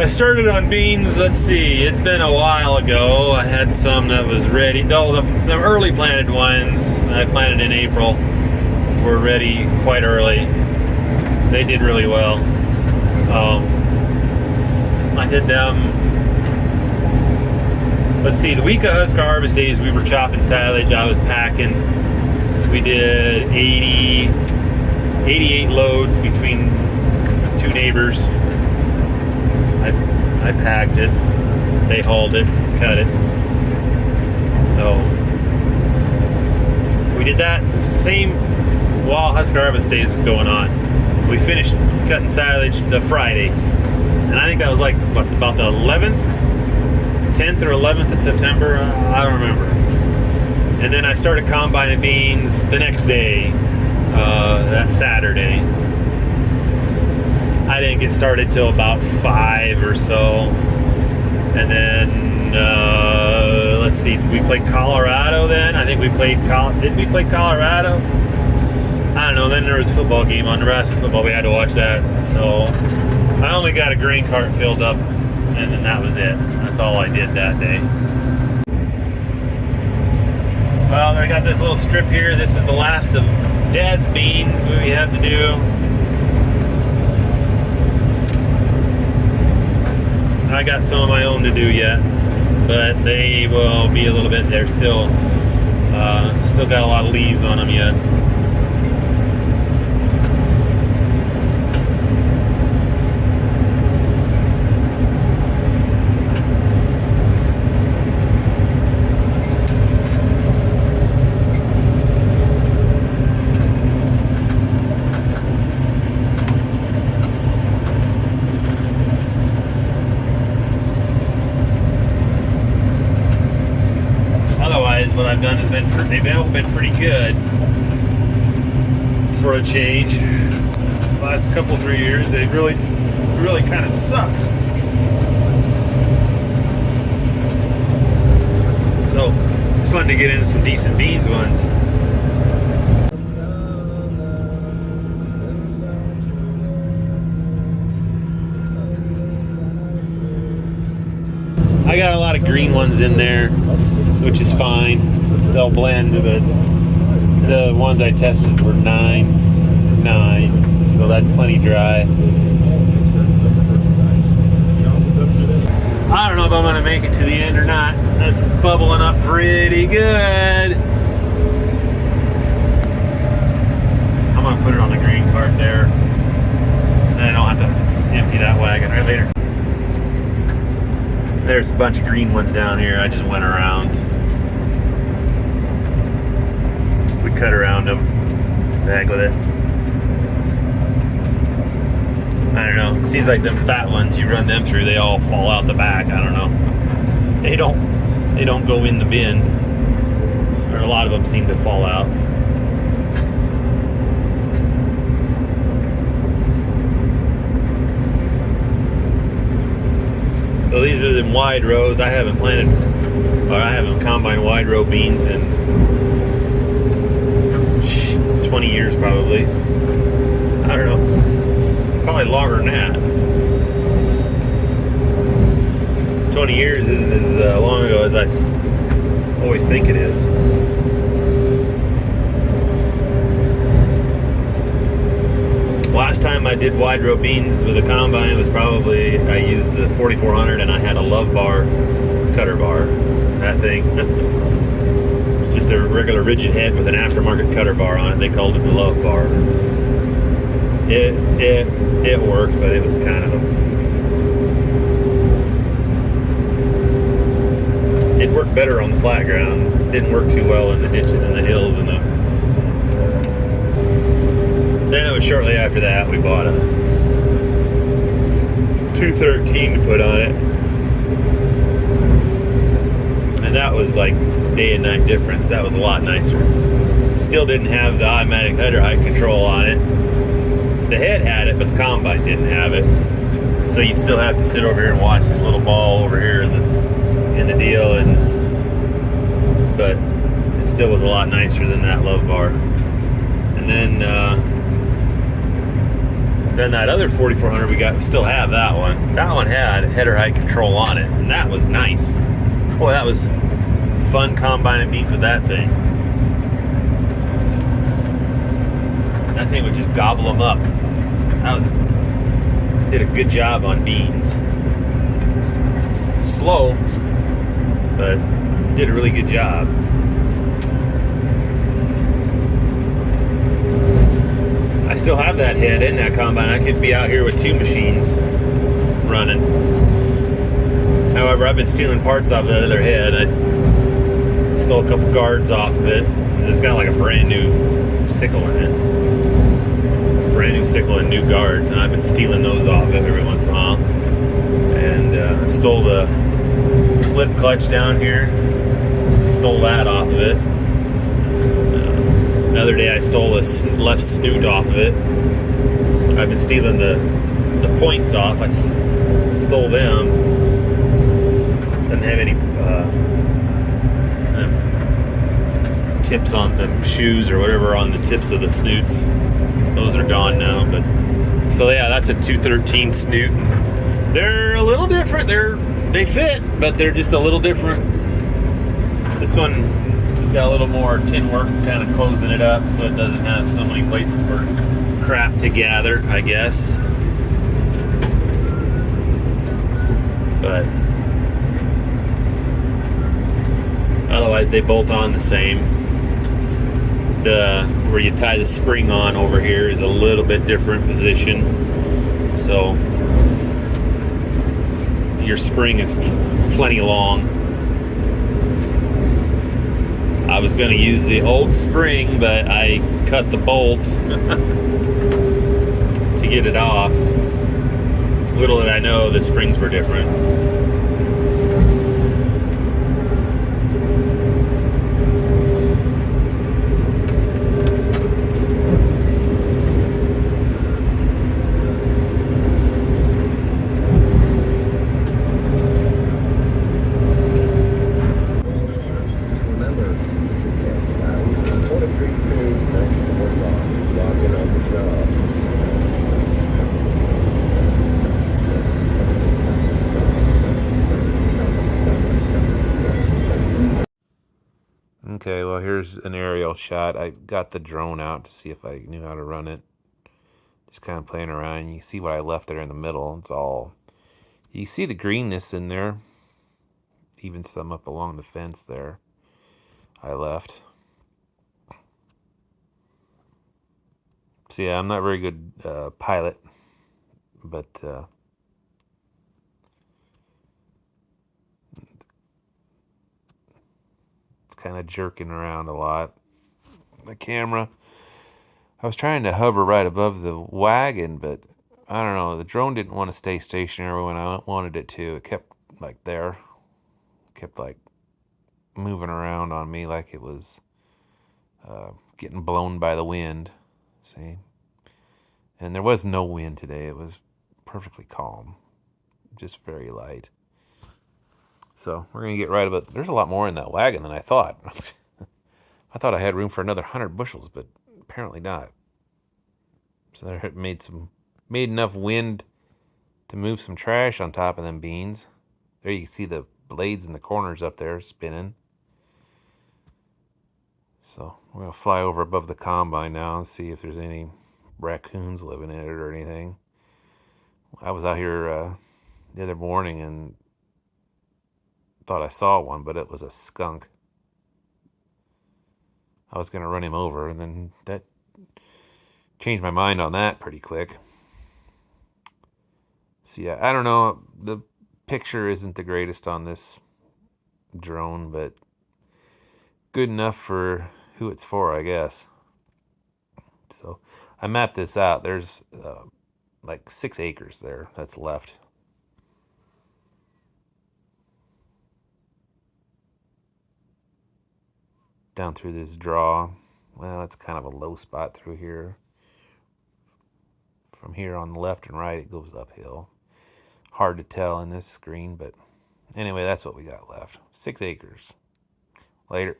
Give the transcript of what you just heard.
I started on beans, let's see, it's been a while ago. I had some that was ready. No, the early planted ones, I planted in April, were ready quite early. They did really well. I did them, let's see, the week of Husker Harvest Days, we were chopping silage, I was packing. We did 88 loads between two neighbors. I packed it, they hauled it, cut it. So we did that same while Husker Harvest Days was going on. We finished cutting silage the Friday, and I think that was like what, about the 11th, 10th or 11th of September. I don't remember. And then I started combining beans the next day, that Saturday. I didn't get started till about 5 or so. And then, let's see, we played Colorado then. I think we played, did we play Colorado? I don't know, then there was a football game on, Nebraska football, we had to watch that. So, I only got a grain cart filled up, and then that was it. That's all I did that day. Well, I got this little strip here. This is the last of Dad's beans we have to do. I got some of my own to do yet, but they will be a little bit, they're still got a lot of leaves on them yet. What I've done has been, they've all been pretty good for a change. The last couple, 3 years, they've really kind of sucked. So it's fun to get into some decent beans ones. I got a lot of green ones in there, which is fine. They'll blend. The ones I tested were 9, so that's plenty dry. I don't know if I'm gonna make it to the end or not. That's bubbling up pretty good. I'm gonna put it on the green cart there. Then I don't have to empty that wagon right later. There's a bunch of green ones down here. I just went around. We cut around them. Back with it. I don't know. It seems like them fat ones, you run them through, they all fall out the back. I don't know. They don't go in the bin. Or a lot of them seem to fall out. So these are the wide rows. I haven't planted, or I haven't combined wide row beans in 20 years probably. I don't know. Probably longer than that. 20 years isn't as long ago as I always think it is. Last time I did wide row beans with a combine was probably, I used the 4400 and I had a Love Bar cutter bar. That thing. It's just a regular rigid head with an aftermarket cutter bar on it. They called it the Love Bar. It worked, but it was kind of it worked better on the flat ground. It didn't work too well in the ditches and the hills and the. Then it was shortly after that we bought a 213 to put on it. And that was like day and night difference. That was a lot nicer. Still didn't have the automatic header height control on it. The head had it, but the combine didn't have it. So you'd still have to sit over here and watch this little ball over here in the deal, but it still was a lot nicer than that Love Bar. And then Then that other 4400 we got, we still have that one. That one had header height control on it, and that was nice. Boy, that was fun combining beans with that thing. That thing would just gobble them up. Did a good job on beans. Slow, but did a really good job. I still have that head in that combine. I could be out here with two machines running. However, I've been stealing parts off the other head. I stole a couple guards off of it. It's got like a brand new sickle in it. Brand new sickle and new guards, and I've been stealing those off it every once in a while. And stole the slip clutch down here. Stole that off of it. The other day I stole a left snoot off of it. I've been stealing the points off. I stole them. Doesn't have any tips on the shoes or whatever on the tips of the snoots. Those are gone now. But so yeah, that's a 213 snoot. They're a little different. They fit, but they're just a little different. This one got a little more tin work kind of closing it up so it doesn't have so many places for crap to gather, I guess. But otherwise they bolt on the same. Where you tie the spring on over here is a little bit different position, so your spring is plenty long. I was going to use the old spring, but I cut the bolt to get it off. Little did I know the springs were different. Okay, well, here's an aerial shot. I got the drone out to see if I knew how to run it. Just kind of playing around. You can see what I left there in the middle. It's all... You see the greenness in there. Even some up along the fence there I left. So yeah, I'm not a very good pilot. But... kind of jerking around a lot. The camera, I was trying to hover right above the wagon, but I don't know, the drone didn't want to stay stationary when I wanted it to. It kept like there, kept like moving around on me like it was getting blown by the wind. See, and there was no wind today. It was perfectly calm, just very light. So we're going to get right about... There's a lot more in that wagon than I thought. I thought I had room for another 100 bushels, but apparently not. So there made enough wind to move some trash on top of them beans. There you can see the blades in the corners up there spinning. So we're going to fly over above the combine now and see if there's any raccoons living in it or anything. I was out here the other morning and thought I saw one, but it was a skunk. I was going to run him over, and then that changed my mind on that pretty quick. So yeah, I don't know. The picture isn't the greatest on this drone, but good enough for who it's for, I guess. So I mapped this out. There's like 6 acres there that's left. Down through this draw. Well, it's kind of a low spot through here. From here on the left and right, it goes uphill. Hard to tell in this screen, but anyway, that's what we got left. 6 acres. Later.